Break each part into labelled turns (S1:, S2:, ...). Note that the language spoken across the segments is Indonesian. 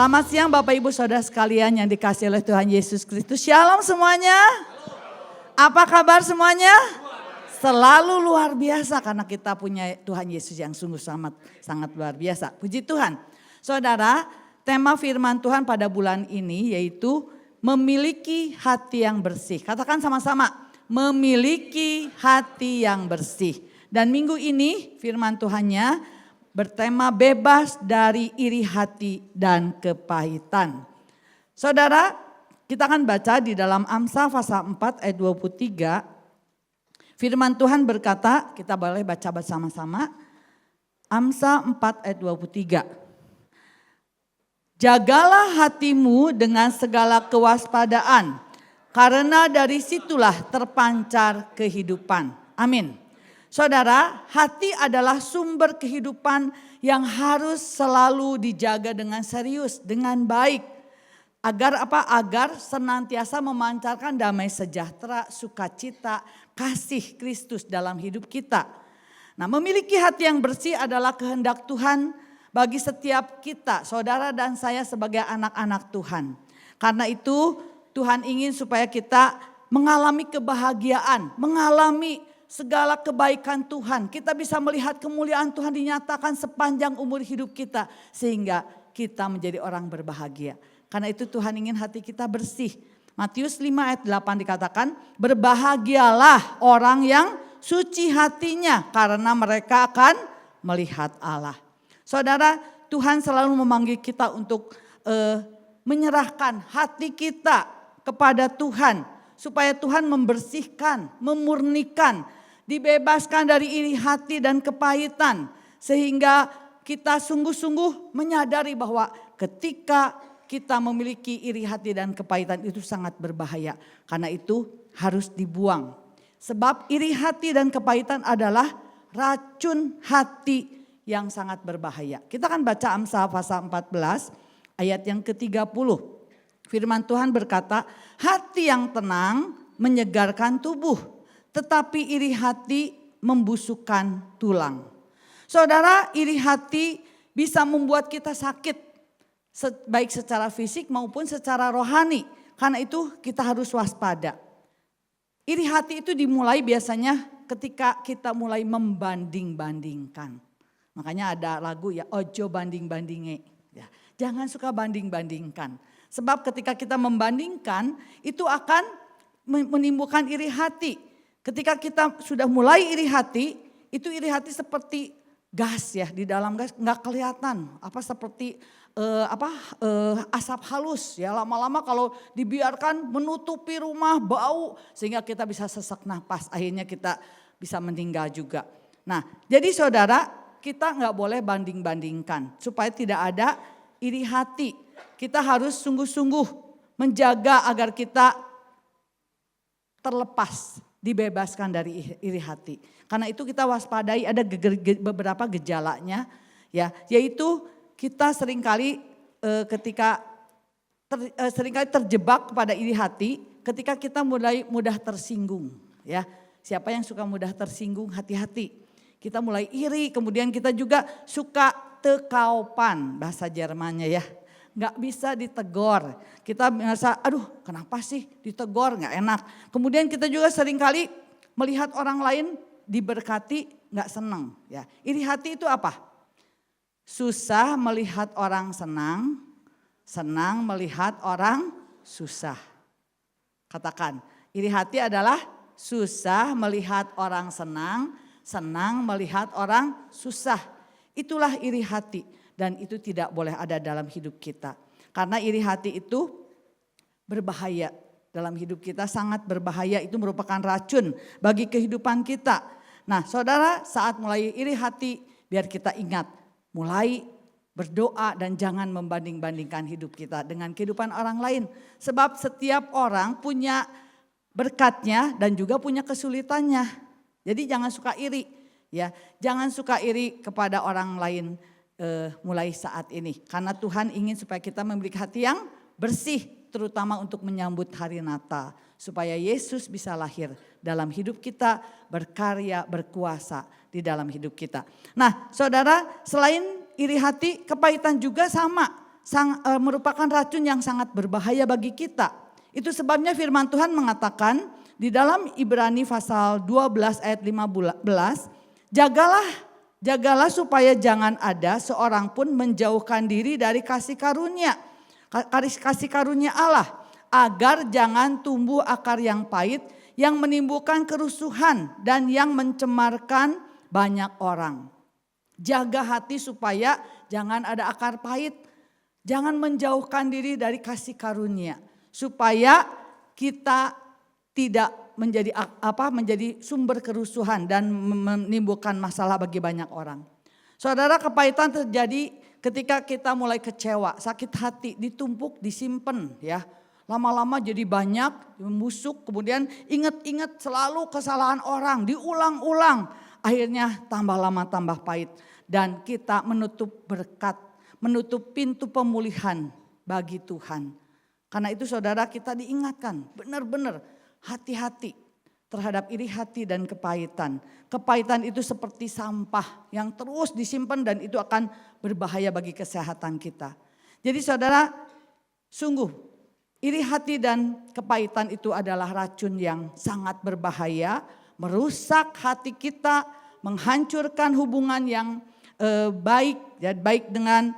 S1: Selamat siang Bapak Ibu Saudara sekalian yang dikasihi oleh Tuhan Yesus Kristus. Shalom semuanya. Apa kabar semuanya? Selalu luar biasa karena kita punya Tuhan Yesus yang sungguh sangat luar biasa. Puji Tuhan. Saudara, tema firman Tuhan pada bulan ini yaitu memiliki hati yang bersih. Katakan sama-sama, memiliki hati yang bersih. Dan minggu ini firman Tuhannya bertema bebas dari iri hati dan kepahitan. Saudara, kita akan baca di dalam Amsal pasal 4 ayat 23. Firman Tuhan berkata, kita boleh baca bersama-sama. Amsal 4 ayat 23. Jagalah hatimu dengan segala kewaspadaan, karena dari situlah terpancar kehidupan. Amin. Saudara, hati adalah sumber kehidupan yang harus selalu dijaga dengan serius, dengan baik. Agar apa? Agar senantiasa memancarkan damai sejahtera, sukacita, kasih Kristus dalam hidup kita. Nah, memiliki hati yang bersih adalah kehendak Tuhan bagi setiap kita, saudara dan saya sebagai anak-anak Tuhan. Karena itu Tuhan ingin supaya kita mengalami kebahagiaan, mengalami segala kebaikan Tuhan. Kita bisa melihat kemuliaan Tuhan dinyatakan sepanjang umur hidup kita. Sehingga kita menjadi orang berbahagia. Karena itu Tuhan ingin hati kita bersih. Matius 5 ayat 8 dikatakan, berbahagialah orang yang suci hatinya karena mereka akan melihat Allah. Saudara, Tuhan selalu memanggil kita untuk menyerahkan hati kita kepada Tuhan. Supaya Tuhan membersihkan, memurnikan, dibebaskan dari iri hati dan kepahitan. Sehingga kita sungguh-sungguh menyadari bahwa ketika kita memiliki iri hati dan kepahitan itu sangat berbahaya. Karena itu harus dibuang. Sebab iri hati dan kepahitan adalah racun hati yang sangat berbahaya. Kita akan baca Amsal pasal 14 ayat yang ke-30. Firman Tuhan berkata, hati yang tenang menyegarkan tubuh. Tetapi iri hati membusukkan tulang. Saudara, iri hati bisa membuat kita sakit. Baik secara fisik maupun secara rohani. Karena itu kita harus waspada. Iri hati itu dimulai biasanya ketika kita mulai membanding-bandingkan. Makanya ada lagu ya, ojo banding-bandinge. Ya, jangan suka banding-bandingkan. Sebab ketika kita membandingkan itu akan menimbulkan iri hati. Ketika kita sudah mulai iri hati, itu iri hati seperti gas ya, di dalam gas nggak kelihatan. Apa seperti asap halus ya, lama-lama kalau dibiarkan menutupi rumah bau sehingga kita bisa sesak napas, akhirnya kita bisa meninggal juga. Nah, jadi saudara, kita nggak boleh banding-bandingkan supaya tidak ada iri hati. Kita harus sungguh-sungguh menjaga agar kita terlepas, dibebaskan dari iri hati. Karena itu kita waspadai ada beberapa gejalanya ya, yaitu kita seringkali seringkali terjebak kepada iri hati ketika kita mulai mudah tersinggung ya. Siapa yang suka mudah tersinggung, hati-hati. Kita mulai iri, kemudian kita juga suka tekaupan bahasa Jermannya ya. Nggak bisa ditegor. Kita merasa aduh kenapa sih ditegor, nggak enak. Kemudian kita juga seringkali melihat orang lain diberkati nggak senang. Ya. Iri hati itu apa? Susah melihat orang senang, senang melihat orang susah. Katakan, iri hati adalah susah melihat orang senang, senang melihat orang susah. Itulah iri hati. Dan itu tidak boleh ada dalam hidup kita. Karena iri hati itu berbahaya dalam hidup kita, sangat berbahaya. Itu merupakan racun bagi kehidupan kita. Nah saudara, saat mulai iri hati biar kita ingat. Mulai berdoa dan jangan membanding-bandingkan hidup kita dengan kehidupan orang lain. Sebab setiap orang punya berkatnya dan juga punya kesulitannya. Jadi jangan suka iri. Ya, jangan suka iri kepada orang lain. Mulai saat ini. Karena Tuhan ingin supaya kita memiliki hati yang bersih. Terutama untuk menyambut hari Natal. Supaya Yesus bisa lahir dalam hidup kita. Berkarya, berkuasa di dalam hidup kita. Nah saudara, selain iri hati, kepahitan juga sama. merupakan racun yang sangat berbahaya bagi kita. Itu sebabnya firman Tuhan mengatakan di dalam Ibrani pasal 12 ayat 15, jagalah supaya jangan ada seorang pun menjauhkan diri dari kasih karunia Allah, agar jangan tumbuh akar yang pahit yang menimbulkan kerusuhan dan yang mencemarkan banyak orang. Jaga hati supaya jangan ada akar pahit, jangan menjauhkan diri dari kasih karunia, supaya kita tidak menjadi sumber kerusuhan dan menimbulkan masalah bagi banyak orang. Saudara, kepahitan terjadi ketika kita mulai kecewa, sakit hati, ditumpuk, disimpan ya. Lama-lama jadi banyak, membusuk, kemudian ingat-ingat selalu kesalahan orang, diulang-ulang. Akhirnya tambah lama tambah pahit dan kita menutup berkat, menutup pintu pemulihan bagi Tuhan. Karena itu saudara, kita diingatkan benar-benar hati-hati terhadap iri hati dan kepahitan. Kepahitan itu seperti sampah yang terus disimpan dan itu akan berbahaya bagi kesehatan kita. Jadi saudara, sungguh iri hati dan kepahitan itu adalah racun yang sangat berbahaya, merusak hati kita, menghancurkan hubungan yang baik dengan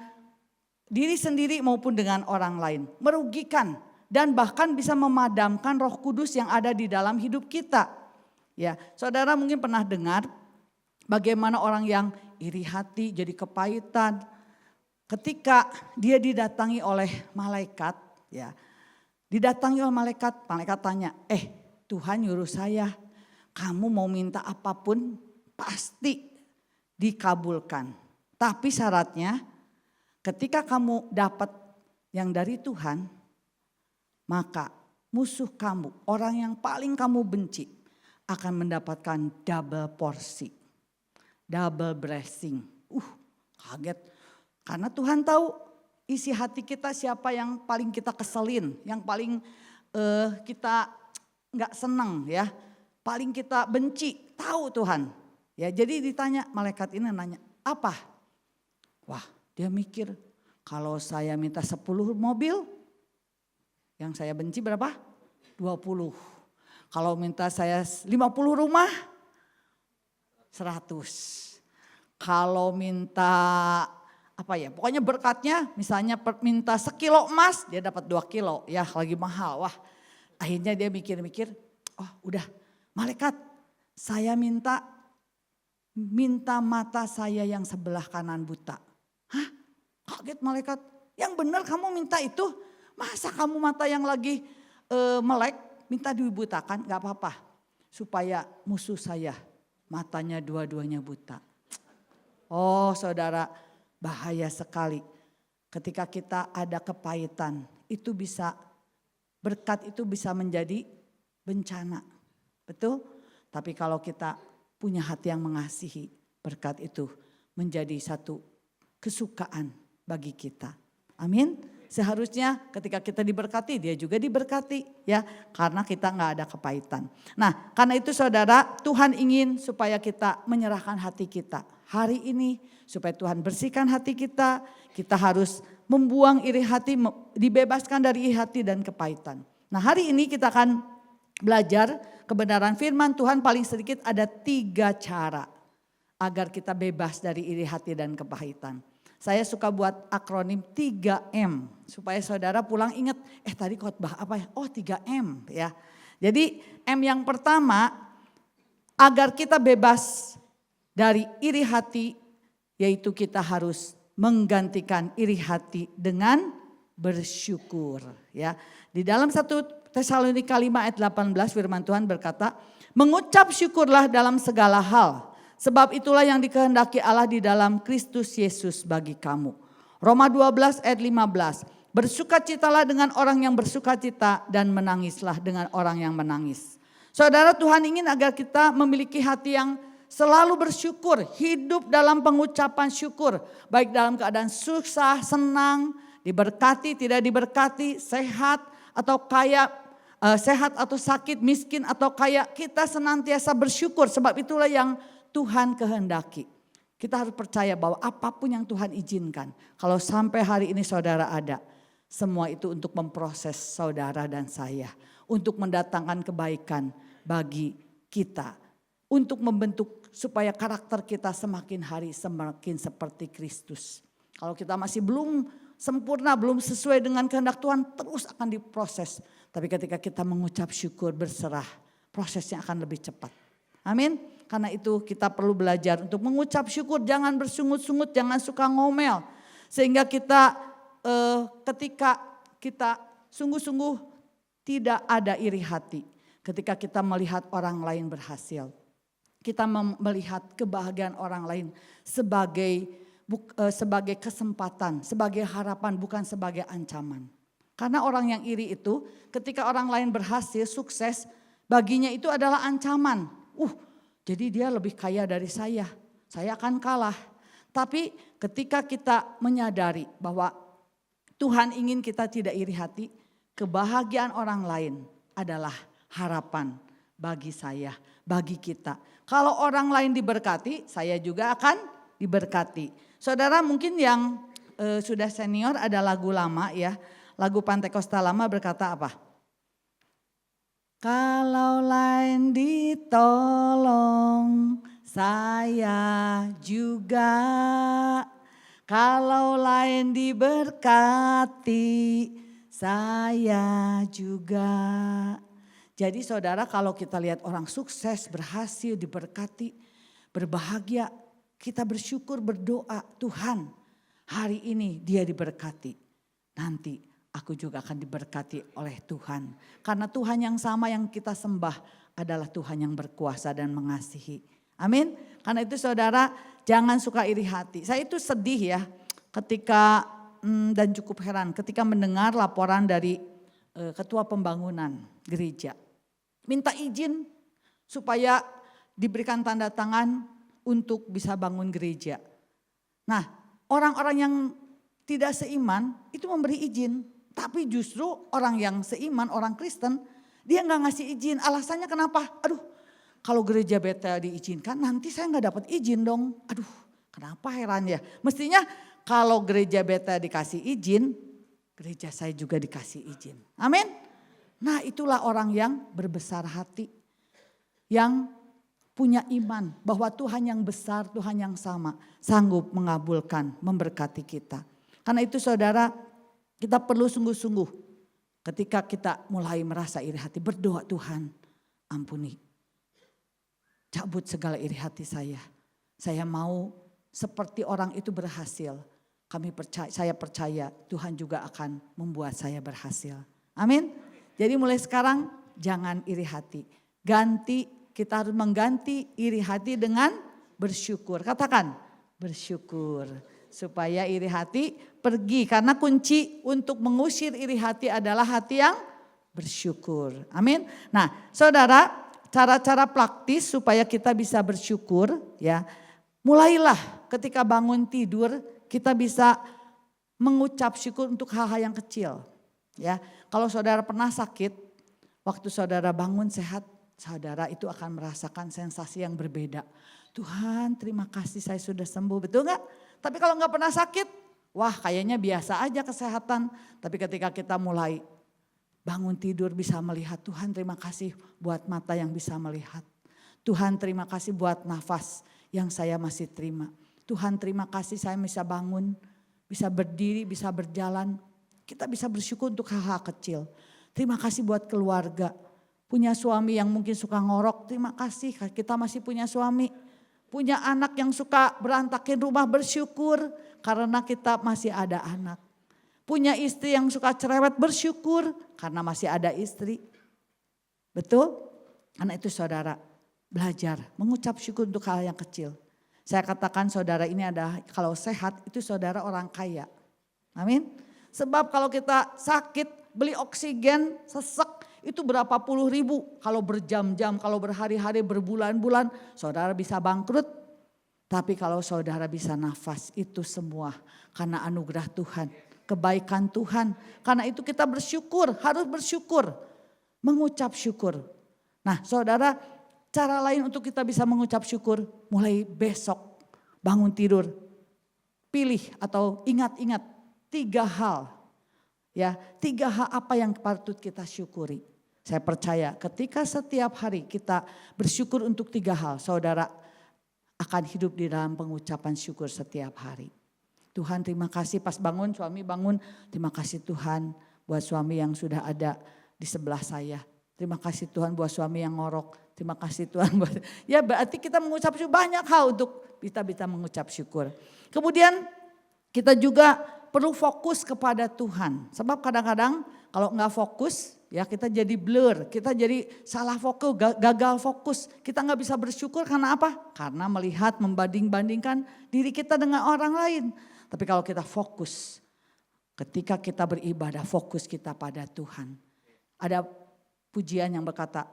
S1: diri sendiri maupun dengan orang lain, merugikan dan bahkan bisa memadamkan Roh Kudus yang ada di dalam hidup kita. Ya, saudara mungkin pernah dengar bagaimana orang yang iri hati jadi kepahitan ketika dia didatangi oleh malaikat, ya. Didatangi oleh malaikat tanya, Tuhan nyuruh saya, kamu mau minta apapun pasti dikabulkan. Tapi syaratnya ketika kamu dapat yang dari Tuhan, maka musuh kamu, orang yang paling kamu benci, akan mendapatkan double porsi, double blessing. Kaget. Karena Tuhan tahu isi hati kita, siapa yang paling kita keselin, yang paling kita nggak senang ya, paling kita benci, tahu Tuhan. Ya, jadi ditanya, malaikat ini nanya, apa? Wah, dia mikir, kalau saya minta 10 mobil, yang saya benci berapa? 20. Kalau minta saya 50 rumah, 100. Kalau minta pokoknya berkatnya misalnya minta 1 kilo emas, dia dapat 2 kilo. Ya lagi mahal, wah akhirnya dia mikir-mikir, udah malaikat saya minta mata saya yang sebelah kanan buta. Hah? Kaget malaikat, yang benar kamu minta itu? Masa kamu mata yang lagi melek minta dibutakan? Gak apa-apa, supaya musuh saya matanya dua-duanya buta. Oh saudara, bahaya sekali ketika kita ada kepahitan. Itu bisa, berkat itu bisa menjadi bencana. Betul? Tapi kalau kita punya hati yang mengasihi, berkat itu menjadi satu kesukaan bagi kita. Amin. Seharusnya ketika kita diberkati, dia juga diberkati ya, karena kita nggak ada kepahitan. Nah, karena itu saudara, Tuhan ingin supaya kita menyerahkan hati kita hari ini, supaya Tuhan bersihkan hati kita. Kita harus membuang iri hati, dibebaskan dari iri hati dan kepahitan. Nah, hari ini kita akan belajar kebenaran firman Tuhan. Paling sedikit ada 3 cara agar kita bebas dari iri hati dan kepahitan. Saya suka buat akronim 3M supaya saudara pulang ingat, tadi khotbah apa ya? Oh 3M ya. Jadi M yang pertama, agar kita bebas dari iri hati, yaitu kita harus menggantikan iri hati dengan bersyukur ya. Di dalam 1 Tesalonika 5 ayat 18 firman Tuhan berkata, mengucap syukurlah dalam segala hal. Sebab itulah yang dikehendaki Allah di dalam Kristus Yesus bagi kamu. Roma 12 ayat 15. Bersukacitalah dengan orang yang bersukacita dan menangislah dengan orang yang menangis. Saudara, Tuhan ingin agar kita memiliki hati yang selalu bersyukur. Hidup dalam pengucapan syukur. Baik dalam keadaan susah, senang, diberkati, tidak diberkati, sehat atau kaya, sehat atau sakit, miskin atau kaya. Kita senantiasa bersyukur, sebab itulah yang Tuhan kehendaki. Kita harus percaya bahwa apapun yang Tuhan izinkan, kalau sampai hari ini saudara ada, semua itu untuk memproses saudara dan saya. Untuk mendatangkan kebaikan bagi kita. Untuk membentuk supaya karakter kita semakin hari semakin seperti Kristus. Kalau kita masih belum sempurna, belum sesuai dengan kehendak Tuhan, terus akan diproses. Tapi ketika kita mengucap syukur, berserah, prosesnya akan lebih cepat. Amin. Karena itu kita perlu belajar untuk mengucap syukur, jangan bersungut-sungut, jangan suka ngomel. Sehingga kita ketika kita sungguh-sungguh tidak ada iri hati. Ketika kita melihat orang lain berhasil. Kita melihat kebahagiaan orang lain sebagai kesempatan, sebagai harapan, bukan sebagai ancaman. Karena orang yang iri itu ketika orang lain berhasil, sukses, baginya itu adalah ancaman. Jadi dia lebih kaya dari saya akan kalah. Tapi ketika kita menyadari bahwa Tuhan ingin kita tidak iri hati, kebahagiaan orang lain adalah harapan bagi saya, bagi kita. Kalau orang lain diberkati, saya juga akan diberkati. Saudara mungkin yang sudah senior ada lagu lama ya, lagu Pantekosta lama berkata apa? Kalau lain ditolong, saya juga. Kalau lain diberkati, saya juga. Jadi saudara kalau kita lihat orang sukses, berhasil, diberkati, berbahagia, kita bersyukur, berdoa, Tuhan hari ini dia diberkati. Nanti aku juga akan diberkati oleh Tuhan. Karena Tuhan yang sama yang kita sembah adalah Tuhan yang berkuasa dan mengasihi. Amin. Karena itu saudara jangan suka iri hati. Saya itu sedih ya ketika dan cukup heran ketika mendengar laporan dari ketua pembangunan gereja. Minta izin supaya diberikan tanda tangan untuk bisa bangun gereja. Nah orang-orang yang tidak seiman itu memberi izin. Tapi justru orang yang seiman, orang Kristen, dia gak ngasih izin. Alasannya kenapa? Aduh, kalau gereja Betel diizinkan nanti saya gak dapat izin dong. Aduh, kenapa heran ya? Mestinya kalau gereja Betel dikasih izin, gereja saya juga dikasih izin. Amin. Nah itulah orang yang berbesar hati. Yang punya iman bahwa Tuhan yang besar, Tuhan yang sama, sanggup mengabulkan, memberkati kita. Karena itu saudara, kita perlu sungguh-sungguh ketika kita mulai merasa iri hati, berdoa Tuhan ampuni. Cabut segala iri hati saya. Saya mau seperti orang itu berhasil. Saya percaya Tuhan juga akan membuat saya berhasil. Amin. Jadi mulai sekarang jangan iri hati. Kita harus mengganti iri hati dengan bersyukur. Katakan bersyukur. Supaya iri hati pergi. Karena kunci untuk mengusir iri hati adalah hati yang bersyukur. Amin. Nah saudara, cara-cara praktis supaya kita bisa bersyukur ya. Mulailah ketika bangun tidur kita bisa mengucap syukur untuk hal-hal yang kecil. Ya, kalau saudara pernah sakit, waktu saudara bangun sehat, saudara itu akan merasakan sensasi yang berbeda. Tuhan terima kasih saya sudah sembuh, betul gak? Tapi kalau gak pernah sakit, wah kayaknya biasa aja kesehatan. Tapi ketika kita mulai bangun tidur bisa melihat, Tuhan terima kasih buat mata yang bisa melihat. Tuhan terima kasih buat nafas yang saya masih terima. Tuhan terima kasih saya bisa bangun, bisa berdiri, bisa berjalan. Kita bisa bersyukur untuk hal-hal kecil. Terima kasih buat keluarga. Punya suami yang mungkin suka ngorok, terima kasih kita masih punya suami. Punya anak yang suka berantakin rumah, bersyukur karena kita masih ada anak. Punya istri yang suka cerewet, bersyukur karena masih ada istri. Betul? Karena itu saudara belajar mengucap syukur untuk hal yang kecil. Saya katakan saudara ini adalah kalau sehat itu saudara orang kaya. Amin. Sebab kalau kita sakit beli oksigen sesek itu berapa puluh ribu. Kalau berjam-jam, kalau berhari-hari, berbulan-bulan saudara bisa bangkrut. Tapi kalau saudara bisa nafas itu semua karena anugerah Tuhan, kebaikan Tuhan. Karena itu kita bersyukur, harus bersyukur, mengucap syukur. Nah saudara, cara lain untuk kita bisa mengucap syukur mulai besok. bangun tidur, pilih atau ingat-ingat 3 hal. Ya, 3 hal apa yang patut kita syukuri. Saya percaya ketika setiap hari kita bersyukur untuk 3 hal, saudara akan hidup di dalam pengucapan syukur setiap hari. Tuhan terima kasih pas bangun, suami bangun, terima kasih Tuhan buat suami yang sudah ada di sebelah saya. Terima kasih Tuhan buat suami yang ngorok. Terima kasih Tuhan buat, ya berarti kita mengucap syukur, banyak hal untuk kita bisa mengucap syukur. Kemudian kita juga perlu fokus kepada Tuhan. Sebab kadang-kadang kalau nggak fokus ya kita jadi blur, kita jadi salah fokus, gagal fokus. Kita nggak bisa bersyukur karena apa? Karena melihat, membanding-bandingkan diri kita dengan orang lain. Tapi kalau kita fokus, ketika kita beribadah, fokus kita pada Tuhan. Ada pujian yang berkata,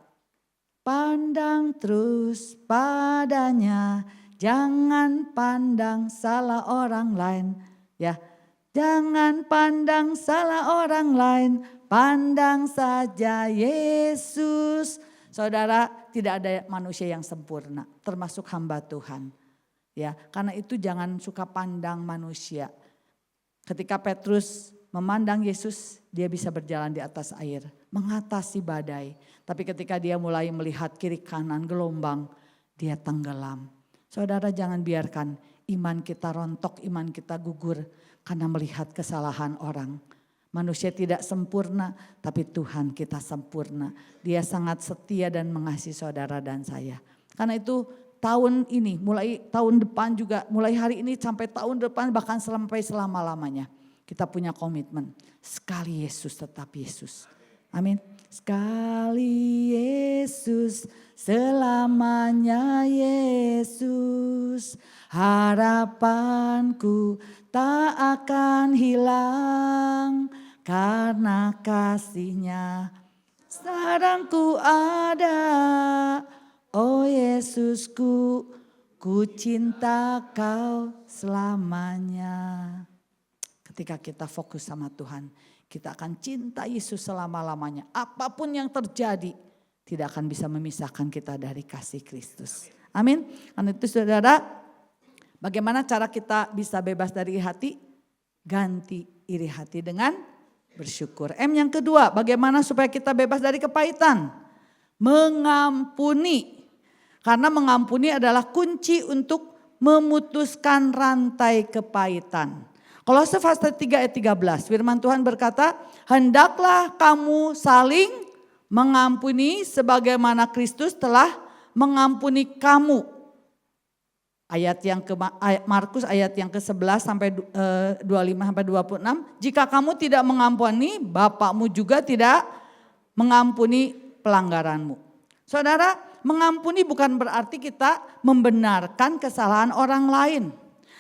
S1: pandang terus padanya, jangan pandang salah orang lain. Ya, jangan pandang salah orang lain, pandang saja Yesus. Saudara, tidak ada manusia yang sempurna, termasuk hamba Tuhan. Ya, karena itu jangan suka pandang manusia. Ketika Petrus memandang Yesus, dia bisa berjalan di atas air, mengatasi badai. Tapi ketika dia mulai melihat kiri kanan gelombang, dia tenggelam. Saudara jangan biarkan iman kita rontok, iman kita gugur karena melihat kesalahan orang. Manusia tidak sempurna, tapi Tuhan kita sempurna. Dia sangat setia dan mengasihi saudara dan saya. Karena itu tahun ini, mulai tahun depan juga, mulai hari ini sampai tahun depan bahkan sampai selama-lamanya. Kita punya komitmen, sekali Yesus tetap Yesus. Amin. Sekali Yesus, selamanya Yesus. Harapanku tak akan hilang karena kasih-Nya sedang ku ada. Oh Yesusku, ku cinta Kau selamanya. Ketika kita fokus sama Tuhan, kita akan cinta Yesus selama-lamanya. Apapun yang terjadi, tidak akan bisa memisahkan kita dari kasih Kristus. Amin. Karena itu saudara, bagaimana cara kita bisa bebas dari iri hati? Ganti iri hati dengan bersyukur. M yang kedua, bagaimana supaya kita bebas dari kepahitan? Mengampuni. Karena mengampuni adalah kunci untuk memutuskan rantai kepahitan. Kolose pasal 3 ayat 13, firman Tuhan berkata, hendaklah kamu saling mengampuni sebagaimana Kristus telah mengampuni kamu. Ayat yang ke Markus ayat yang ke-11 sampai 25 sampai 26, jika kamu tidak mengampuni, Bapakmu juga tidak mengampuni pelanggaranmu. Saudara, mengampuni bukan berarti kita membenarkan kesalahan orang lain.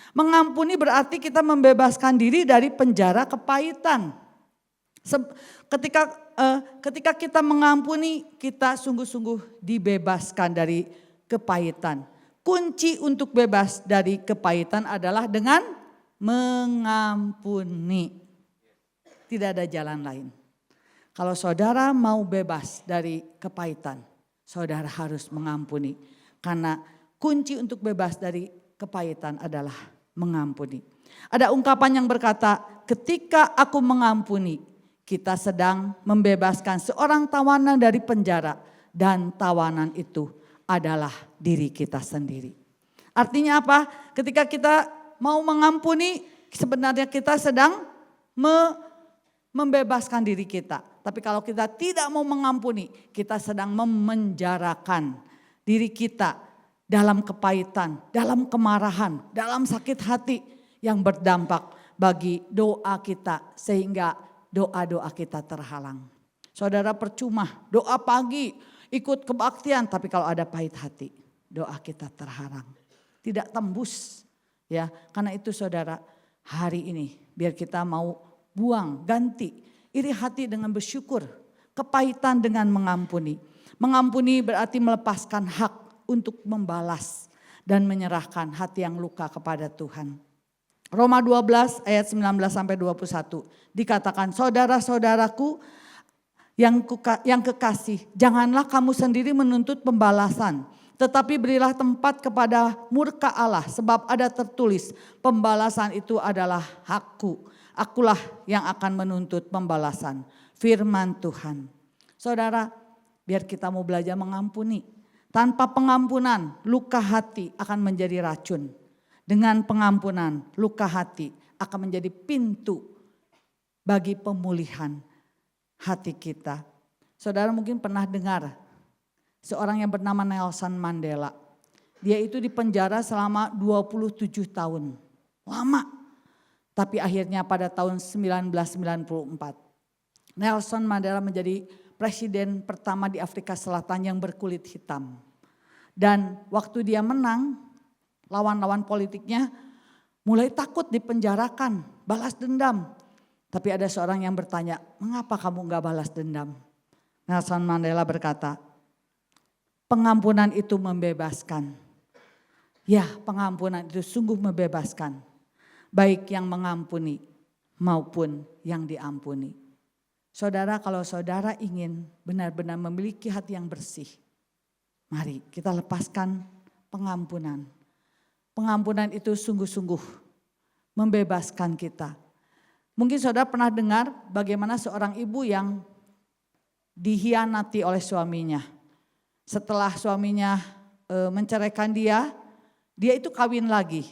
S1: Mengampuni berarti kita membebaskan diri dari penjara kepahitan. Ketika kita mengampuni, kita sungguh-sungguh dibebaskan dari kepahitan. Kunci untuk bebas dari kepahitan adalah dengan mengampuni. Tidak ada jalan lain. Kalau saudara mau bebas dari kepahitan, saudara harus mengampuni. Karena kunci untuk bebas dari kepahitan adalah mengampuni. Ada ungkapan yang berkata, ketika aku mengampuni, kita sedang membebaskan seorang tawanan dari penjara. Dan tawanan itu adalah diri kita sendiri. Artinya apa? Ketika kita mau mengampuni, sebenarnya kita sedang membebaskan diri kita. Tapi kalau kita tidak mau mengampuni, kita sedang memenjarakan diri kita dalam kepahitan, dalam kemarahan, dalam sakit hati yang berdampak bagi doa kita sehingga doa-doa kita terhalang. Saudara percuma doa pagi ikut kebaktian tapi kalau ada pahit hati doa kita terhalang. Tidak tembus ya. Karena itu saudara hari ini biar kita mau buang ganti iri hati dengan bersyukur, kepahitan dengan mengampuni. Mengampuni berarti melepaskan hak untuk membalas dan menyerahkan hati yang luka kepada Tuhan. Roma 12 ayat 19 sampai 21 dikatakan, saudara-saudaraku yang kekasih, janganlah kamu sendiri menuntut pembalasan, Tetapi berilah tempat kepada murka Allah, sebab ada tertulis, pembalasan itu adalah hakku. Akulah yang akan menuntut pembalasan. Firman Tuhan. Saudara, biar kita mau belajar mengampuni. Tanpa pengampunan, luka hati akan menjadi racun. Dengan pengampunan, luka hati akan menjadi pintu bagi pemulihan hati kita. Saudara mungkin pernah dengar seorang yang bernama Nelson Mandela. Dia itu dipenjara selama 27 tahun. Lama. Tapi akhirnya pada tahun 1994, Nelson Mandela menjadi presiden pertama di Afrika Selatan yang berkulit hitam. Dan waktu dia menang, lawan-lawan politiknya mulai takut dipenjarakan, balas dendam. Tapi ada seorang yang bertanya, mengapa kamu gak balas dendam? Nelson Mandela berkata, pengampunan itu membebaskan. Ya, pengampunan itu sungguh membebaskan. Baik yang mengampuni maupun yang diampuni. Saudara, kalau saudara ingin benar-benar memiliki hati yang bersih, mari kita lepaskan pengampunan. Pengampunan itu sungguh-sungguh membebaskan kita. Mungkin saudara pernah dengar bagaimana seorang ibu yang dihianati oleh suaminya. Setelah suaminya menceraikan dia itu kawin lagi.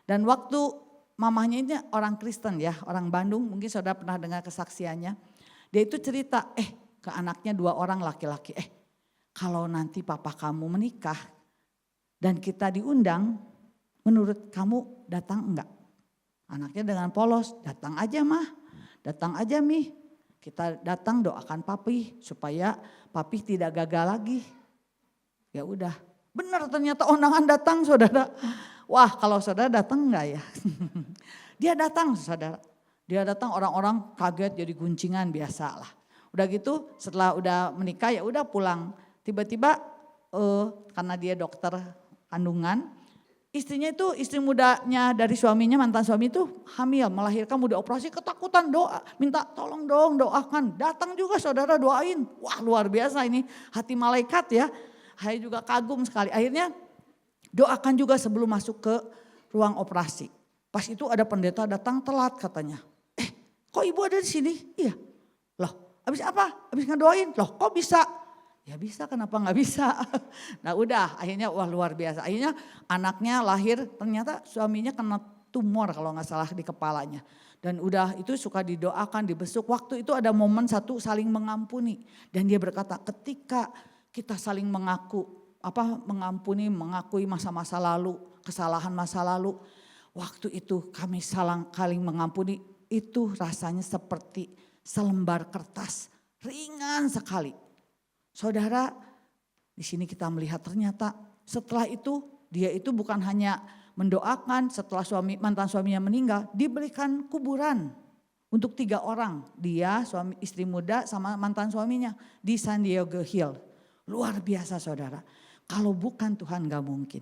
S1: Dan waktu mamahnya ini orang Kristen ya, orang Bandung, mungkin saudara pernah dengar kesaksiannya. Dia itu cerita, ke anaknya 2 orang laki-laki, kalau nanti papa kamu menikah dan kita diundang, menurut kamu datang enggak? Anaknya dengan polos, datang aja mah, datang aja mi. Kita datang doakan papi supaya papi tidak gagal lagi. Ya udah, benar ternyata undangan datang saudara. Wah kalau saudara datang enggak ya? Dia datang saudara. Dia datang orang-orang kaget jadi guncingan biasa lah. Udah gitu setelah udah menikah ya udah pulang. Tiba-tiba karena dia dokter kandungan. Istrinya itu istri mudanya dari suaminya, mantan suami itu hamil, melahirkan, mau dioperasi, ketakutan doa. Minta tolong dong doakan. Datang juga saudara doain. Wah luar biasa ini hati malaikat ya. Saya juga kagum sekali. Akhirnya doakan juga sebelum masuk ke ruang operasi. Pas itu ada pendeta datang telat katanya. Kok ibu ada di sini? Iya. Loh habis apa? Habis ngedoain. Loh kok bisa? Ya bisa, kenapa nggak bisa? Nah udah akhirnya wah luar biasa. Akhirnya anaknya lahir ternyata suaminya kena tumor kalau nggak salah di kepalanya. Dan udah itu suka didoakan, dibesuk. Waktu itu ada momen satu saling mengampuni. Dan dia berkata ketika kita saling mengampuni, mengakui masa-masa lalu, kesalahan masa lalu. Waktu itu kami saling mengampuni, itu rasanya seperti selembar kertas, ringan sekali. Saudara, di sini kita melihat ternyata setelah itu dia itu bukan hanya mendoakan setelah mantan suaminya meninggal, diberikan kuburan untuk 3 orang. Dia, istri muda sama mantan suaminya di San Diego Hill. Luar biasa saudara, kalau bukan Tuhan gak mungkin.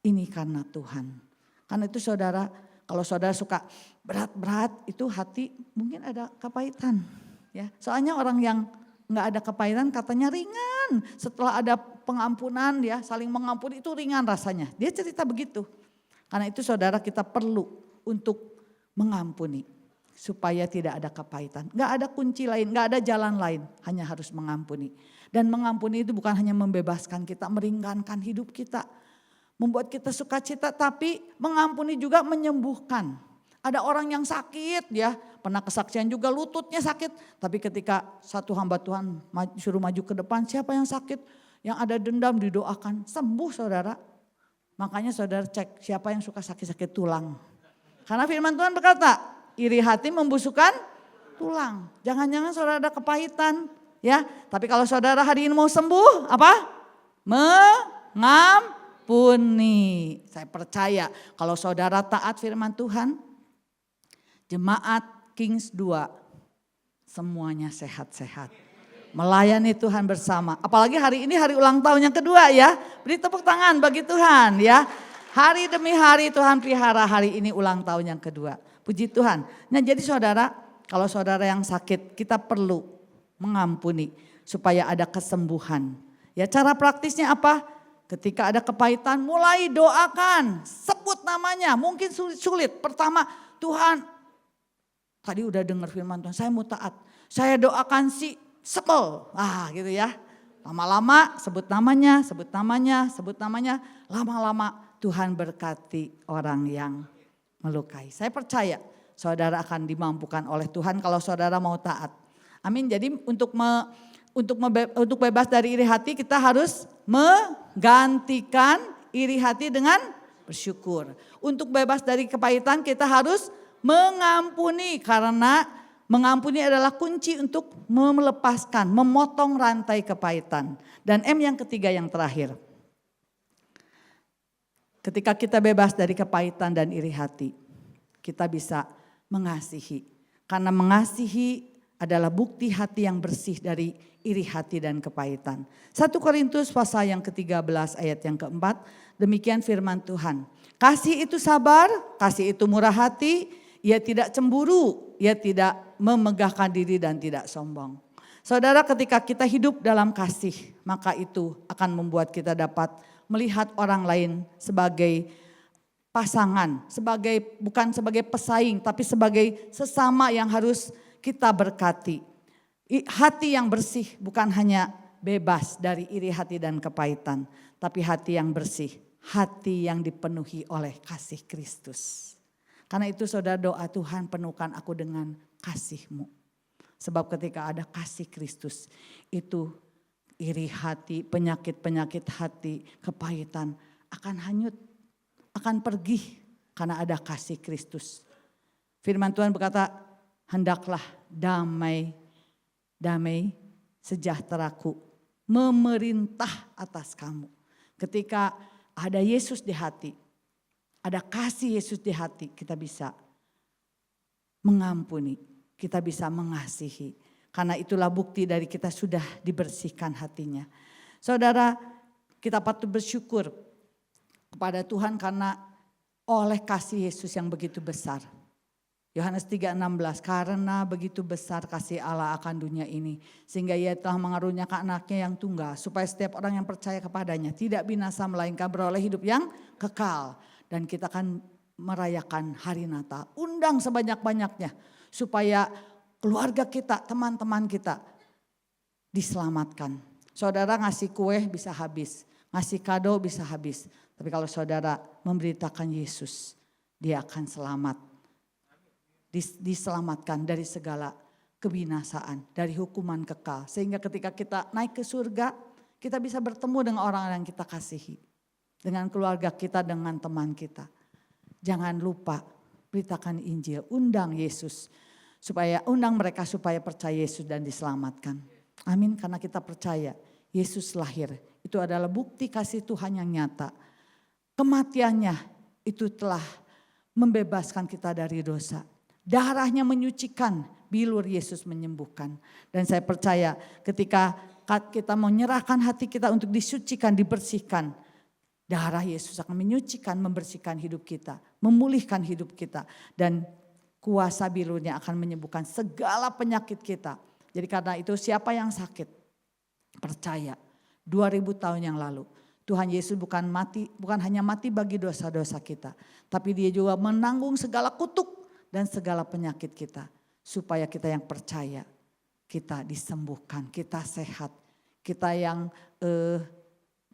S1: Ini karena Tuhan. Karena itu saudara, kalau saudara suka berat-berat itu hati mungkin ada kepahitan. Ya, soalnya orang yang nggak ada kepahitan katanya ringan. Setelah ada pengampunan ya saling mengampuni itu ringan rasanya. Dia cerita begitu. Karena itu saudara kita perlu untuk mengampuni. Supaya tidak ada kepahitan. Nggak ada kunci lain, nggak ada jalan lain. Hanya harus mengampuni. Dan mengampuni itu bukan hanya membebaskan kita, meringankan hidup kita. Membuat kita sukacita tapi mengampuni juga menyembuhkan. Ada orang yang sakit ya, pernah kesaksian juga lututnya sakit. Tapi ketika satu hamba Tuhan suruh maju ke depan, siapa yang sakit? Yang ada dendam didoakan, sembuh saudara. Makanya saudara cek siapa yang suka sakit-sakit tulang. Karena firman Tuhan berkata, iri hati membusukkan tulang. Jangan-jangan saudara ada kepahitan ya. Tapi kalau saudara hari ini mau sembuh, apa? Mengampuni. Saya percaya kalau saudara taat firman Tuhan, Jemaat Kings 2 semuanya sehat-sehat. Melayani Tuhan bersama. Apalagi hari ini hari ulang tahun yang kedua ya. Beri tepuk tangan bagi Tuhan ya. Hari demi hari Tuhan pelihara, hari ini ulang tahun yang kedua. Puji Tuhan. Nah jadi saudara, kalau saudara yang sakit kita perlu mengampuni supaya ada kesembuhan. Ya cara praktisnya apa? Ketika ada kepahitan mulai doakan, sebut namanya. Mungkin sulit. Pertama, Tuhan, tadi udah dengar firman Tuhan, saya mau taat. Saya doakan si sebel. Gitu ya. Lama-lama sebut namanya, sebut namanya, sebut namanya. Lama-lama Tuhan berkati orang yang melukai. Saya percaya saudara akan dimampukan oleh Tuhan kalau saudara mau taat. Amin. Jadi untuk bebas dari iri hati kita harus menggantikan iri hati dengan bersyukur. Untuk bebas dari kepahitan kita harus mengampuni, karena mengampuni adalah kunci untuk melepaskan, memotong rantai kepahitan. Dan M yang ketiga yang terakhir. Ketika kita bebas dari kepahitan dan iri hati, kita bisa mengasihi. Karena mengasihi adalah bukti hati yang bersih dari iri hati dan kepahitan. 1 Korintus pasal yang ke-13 ayat yang keempat, demikian firman Tuhan. Kasih itu sabar, kasih itu murah hati, ia tidak cemburu, ia tidak memegahkan diri dan tidak sombong. Saudara, ketika kita hidup dalam kasih, maka itu akan membuat kita dapat melihat orang lain sebagai pasangan, bukan sebagai pesaing, tapi sebagai sesama yang harus kita berkati. Hati yang bersih bukan hanya bebas dari iri hati dan kepahitan, tapi hati yang bersih, hati yang dipenuhi oleh kasih Kristus. Karena itu saudara, doa Tuhan, penuhkan aku dengan kasih-Mu. Sebab ketika ada kasih Kristus, itu iri hati, penyakit-penyakit hati, kepahitan akan hanyut, akan pergi karena ada kasih Kristus. Firman Tuhan berkata, hendaklah damai sejahteraku memerintah atas kamu. Ketika ada Yesus di hati, ada kasih Yesus di hati, kita bisa mengampuni, kita bisa mengasihi. Karena itulah bukti dari kita sudah dibersihkan hatinya. Saudara, kita patut bersyukur kepada Tuhan karena oleh kasih Yesus yang begitu besar. Yohanes 3:16, karena begitu besar kasih Allah akan dunia ini, sehingga ia telah mengaruniakan anaknya yang tunggal, supaya setiap orang yang percaya kepadanya tidak binasa melainkan beroleh hidup yang kekal. Dan kita akan merayakan hari Natal, undang sebanyak-banyaknya supaya keluarga kita, teman-teman kita diselamatkan. Saudara ngasih kue bisa habis, ngasih kado bisa habis, tapi kalau saudara memberitakan Yesus, dia akan selamat. Diselamatkan dari segala kebinasaan, dari hukuman kekal. Sehingga ketika kita naik ke surga, kita bisa bertemu dengan orang yang kita kasihi. Dengan keluarga kita, dengan teman kita. Jangan lupa beritakan Injil, undang Yesus. Undang mereka supaya percaya Yesus dan diselamatkan. Amin, karena kita percaya Yesus lahir. Itu adalah bukti kasih Tuhan yang nyata. Kematiannya itu telah membebaskan kita dari dosa. Darahnya menyucikan, bilur Yesus menyembuhkan. Dan saya percaya ketika kita menyerahkan hati kita untuk disucikan, dibersihkan, darah Yesus akan menyucikan, membersihkan hidup kita, memulihkan hidup kita. Dan kuasa bilurnya akan menyembuhkan segala penyakit kita. Jadi karena itu siapa yang sakit, percaya 2000 tahun yang lalu Tuhan Yesus bukan hanya mati bagi dosa-dosa kita, tapi dia juga menanggung segala kutuk dan segala penyakit kita, supaya kita yang percaya, kita disembuhkan, kita sehat, kita yang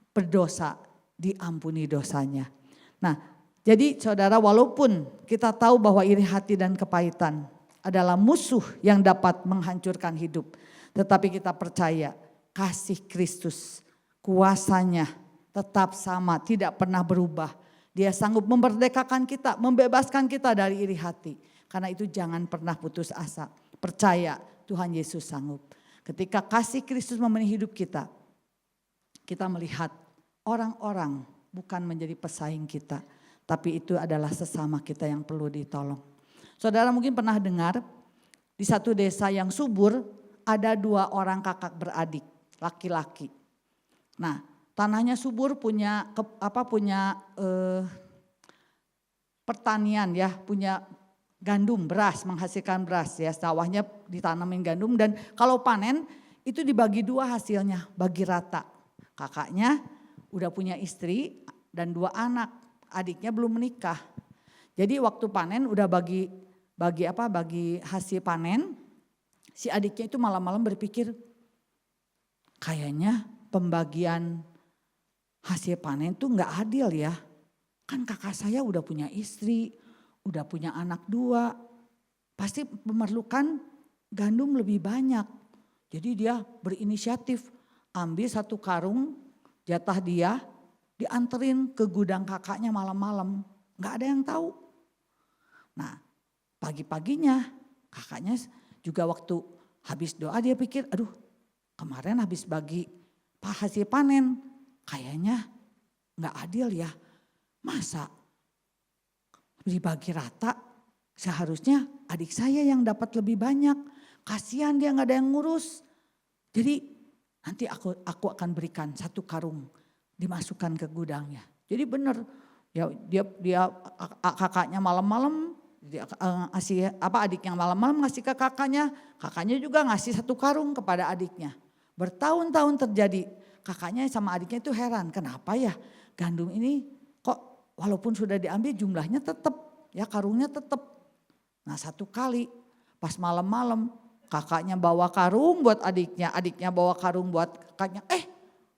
S1: berdosa diampuni dosanya. Nah, jadi saudara, walaupun kita tahu bahwa iri hati dan kepahitan adalah musuh yang dapat menghancurkan hidup, tetapi kita percaya kasih Kristus, kuasanya tetap sama, tidak pernah berubah. Dia sanggup memerdekakan kita, membebaskan kita dari iri hati. Karena itu jangan pernah putus asa. Percaya Tuhan Yesus sanggup. Ketika kasih Kristus memenuhi hidup kita, kita melihat orang-orang bukan menjadi pesaing kita, tapi itu adalah sesama kita yang perlu ditolong. Saudara mungkin pernah dengar di satu desa yang subur ada 2 orang kakak beradik, laki-laki. Nah, tanahnya subur, punya pertanian ya, punya gandum, beras, menghasilkan beras ya, sawahnya ditanamin gandum, dan kalau panen itu dibagi 2 hasilnya, bagi rata. Kakaknya udah punya istri dan 2 anak, adiknya belum menikah. Jadi waktu panen udah bagi hasil panen, si adiknya itu malam-malam berpikir, kayaknya pembagian hasil panen tuh nggak adil ya. Kan kakak saya udah punya istri, udah punya anak 2, pasti memerlukan gandum lebih banyak. Jadi dia berinisiatif ambil 1 karung jatah dia, dianterin ke gudang kakaknya malam-malam. Nggak ada yang tahu. Nah pagi-paginya kakaknya juga waktu habis doa dia pikir, aduh kemarin habis bagi hasil panen kayaknya nggak adil ya. Masa dibagi rata, seharusnya adik saya yang dapat lebih banyak. Kasihan dia nggak ada yang ngurus. Jadi nanti aku akan berikan 1 karung dimasukkan ke gudangnya. Jadi benar ya dia kakaknya malam-malam adik yang malam-malam ngasih ke kakaknya juga ngasih 1 karung kepada adiknya. Bertahun-tahun terjadi, kakaknya sama adiknya itu heran, kenapa ya gandum ini kok walaupun sudah diambil jumlahnya tetap, ya karungnya tetap. Nah 1 kali pas malam-malam kakaknya bawa karung buat adiknya bawa karung buat kakaknya.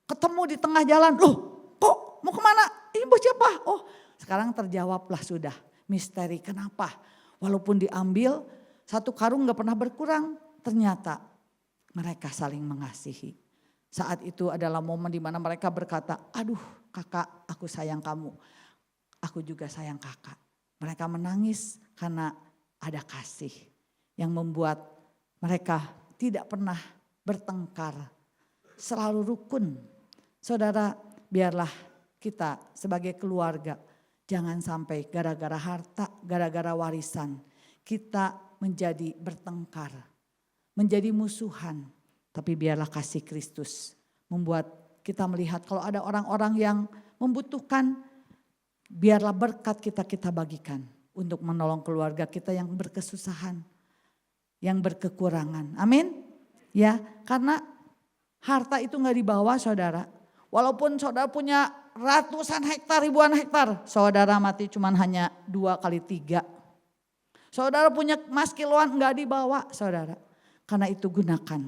S1: Ketemu di tengah jalan, loh kok mau kemana? Ini buat siapa? Oh sekarang terjawablah sudah misteri kenapa. Walaupun diambil 1 karung gak pernah berkurang, ternyata mereka saling mengasihi. Saat itu adalah momen di mana mereka berkata, aduh kakak aku sayang kamu, aku juga sayang kakak. Mereka menangis karena ada kasih yang membuat mereka tidak pernah bertengkar, selalu rukun. Saudara, biarlah kita sebagai keluarga jangan sampai gara-gara harta, gara-gara warisan kita menjadi bertengkar, menjadi musuhan. Tapi biarlah kasih Kristus membuat kita melihat kalau ada orang-orang yang membutuhkan, biarlah berkat kita bagikan untuk menolong keluarga kita yang berkesusahan, yang berkekurangan. Amin. Ya, karena harta itu gak dibawa saudara. Walaupun saudara punya ratusan hektar, ribuan hektar, saudara mati cuman hanya 2 kali 3. Saudara punya emas kiloan gak dibawa saudara. Karena itu gunakan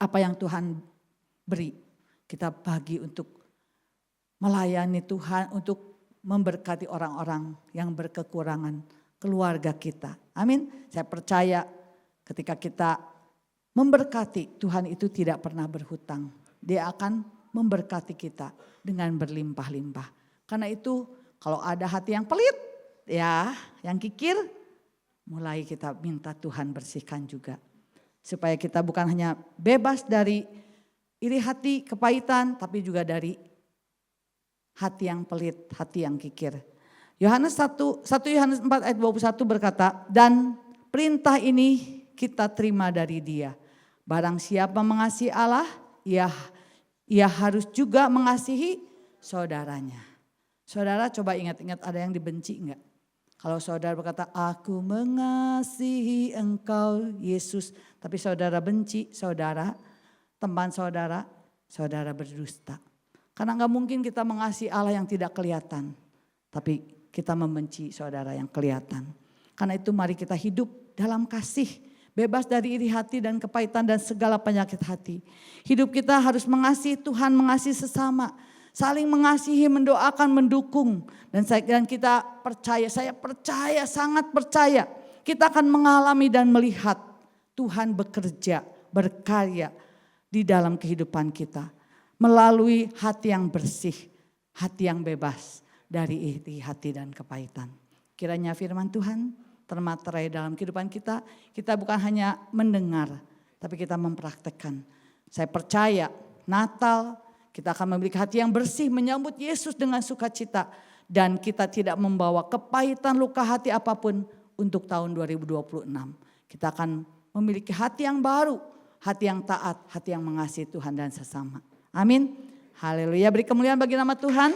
S1: apa yang Tuhan beri. Kita bagi untuk melayani Tuhan, untuk memberkati orang-orang yang berkekurangan, keluarga kita. Amin. Saya percaya ketika kita memberkati, Tuhan itu tidak pernah berhutang. Dia akan memberkati kita dengan berlimpah-limpah. Karena itu kalau ada hati yang pelit, ya yang kikir, mulai kita minta Tuhan bersihkan juga. Supaya kita bukan hanya bebas dari iri hati, kepahitan, tapi juga dari hati yang pelit, hati yang kikir. Yohanes 1 Yohanes 4 ayat 21 berkata, dan perintah ini kita terima dari Dia. Barang siapa mengasihi Allah, ia harus juga mengasihi saudaranya. Saudara coba ingat-ingat ada yang dibenci enggak? Kalau saudara berkata, aku mengasihi engkau Yesus. Tapi saudara benci saudara, teman saudara, saudara berdusta. Karena enggak mungkin kita mengasihi Allah yang tidak kelihatan. Tapi kita membenci saudara yang kelihatan. Karena itu mari kita hidup dalam kasih. Bebas dari iri hati dan kepahitan dan segala penyakit hati. Hidup kita harus mengasihi Tuhan, mengasihi sesama. Saling mengasihi, mendoakan, mendukung. Dan kita percaya, saya percaya, sangat percaya. Kita akan mengalami dan melihat Tuhan bekerja, berkarya di dalam kehidupan kita. Melalui hati yang bersih, hati yang bebas dari iri hati dan kepahitan. Kiranya firman Tuhan termaterai dalam kehidupan kita. Kita bukan hanya mendengar, tapi kita mempraktekkan. Saya percaya Natal kita akan memiliki hati yang bersih, menyambut Yesus dengan sukacita. Dan kita tidak membawa kepahitan, luka hati apapun untuk tahun 2026. Kita akan memiliki hati yang baru, hati yang taat, hati yang mengasihi Tuhan dan sesama. Amin. Haleluya, beri kemuliaan bagi nama Tuhan.